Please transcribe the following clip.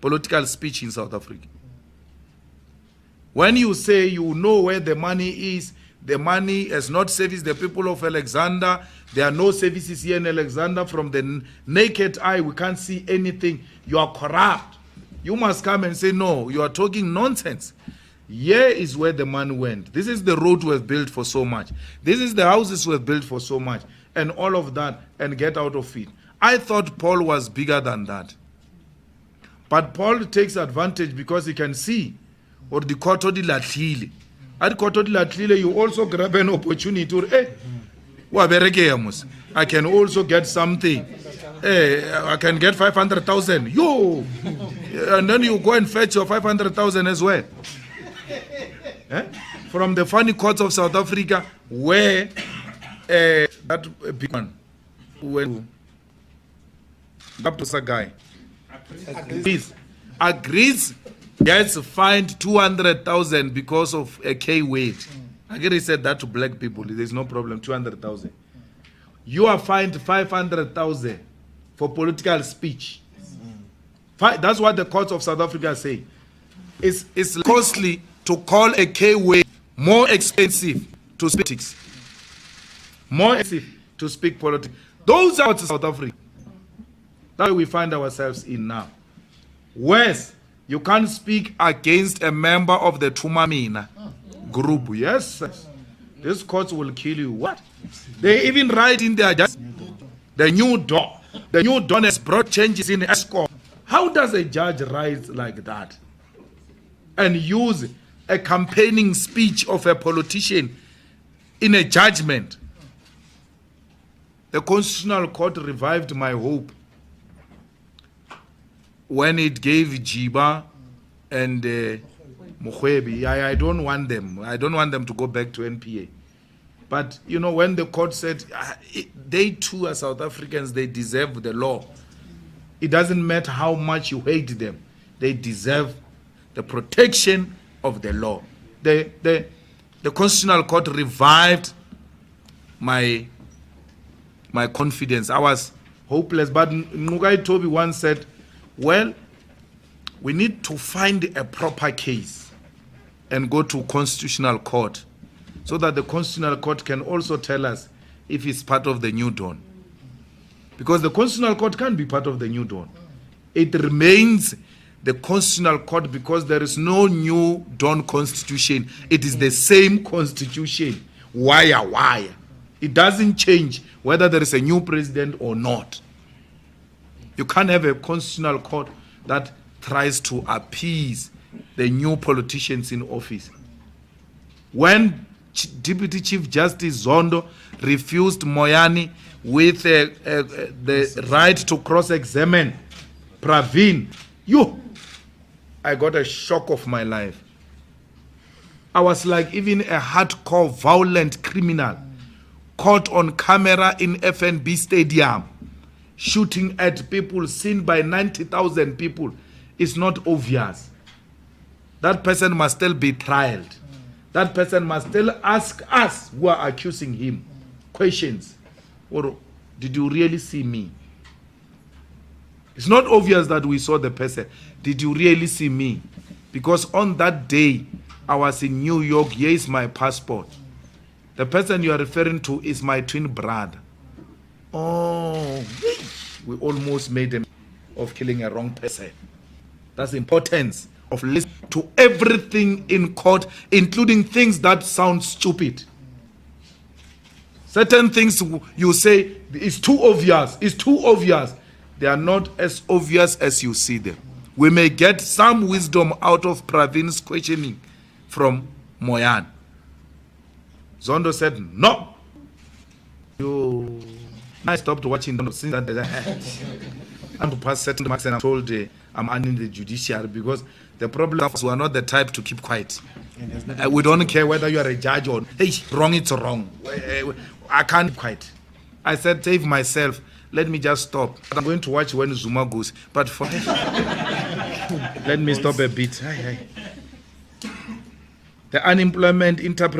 political speech in South Africa. When you say you know where the money is, the money has not serviced the people of Alexander, there are no services here in Alexander, from the naked eye we can't see anything, you are corrupt. You must come and say, no, you are talking nonsense. Here is where the money went. This is the road we've built for so much. This is the houses we've built for so much. And all of that, and get out of it. I thought Paul was bigger than that. But Paul takes advantage because he can see, or the koto di latlile. At koto di latlile, you also grab an opportunity to, I can also get something. I can get 500,000. Yo! And then you go and fetch your 500,000 as well. From the funny courts of South Africa, where that big one went up to a guy agrees gets fined 200,000 because of a K weight. I guess he said that to black people. There's no problem. 200,000. You are fined 500,000 for political speech. That's what the courts of South Africa say. It's costly to call a K weight more expensive to speak politics. More expensive to speak politics. Those are South Africa. That's what we find ourselves in now. Whereas you can't speak against a member of the Tumamina group. Yes, these courts will kill you. What? They even write in their the new dawn. The new dawn has brought changes in ESCOM. How does a judge write like that and use a campaigning speech of a politician in a judgment? The Constitutional Court revived my hope when it gave Jiba and Mukhwebi. I don't want them. I don't want them to go back to NPA. But, you know, when the court said, they too are South Africans, they deserve the law. It doesn't matter how much you hate them. They deserve the protection of the law. The Constitutional Court revived my confidence. I was hopeless. But Ngugai Toby once said, well, we need to find a proper case and go to Constitutional Court so that the Constitutional Court can also tell us if it's part of the New Dawn. Because the Constitutional Court can't be part of the New Dawn. It remains the Constitutional Court because there is no New Dawn Constitution. It is the same Constitution. Wire. It doesn't change whether there is a new president or not. You can't have a Constitutional Court that tries to appease the new politicians in office. When Deputy Chief Justice Zondo refused Moyani with the right to cross-examine Pravin, I got a shock of my life. I was like even a hardcore violent criminal caught on camera in FNB Stadium shooting at people seen by 90,000 people. It's not obvious. That person must still be tried. That person must still ask us who are accusing him questions. Or did you really see me? It's not obvious that we saw the person. Did you really see me? Because on that day, I was in New York. Here is my passport. The person you are referring to is my twin brother. Oh, we almost made them of killing a wrong person. That's the importance of listening to everything in court, including things that sound stupid. Certain things you say, it's too obvious, it's too obvious. They are not as obvious as you see them. We may get some wisdom out of Pravin's questioning from Moyan. Zondo said, no. I stopped watching them since that. I'm to pass certain marks and I'm told I'm under the judiciary because the problem is we are not the type to keep quiet. We don't care whether you are a judge or, hey, wrong, it's wrong. I can't keep quiet. I said, save myself. Let me just stop. I'm going to watch when Zuma goes. But for let me stop a bit. The unemployment interpretation.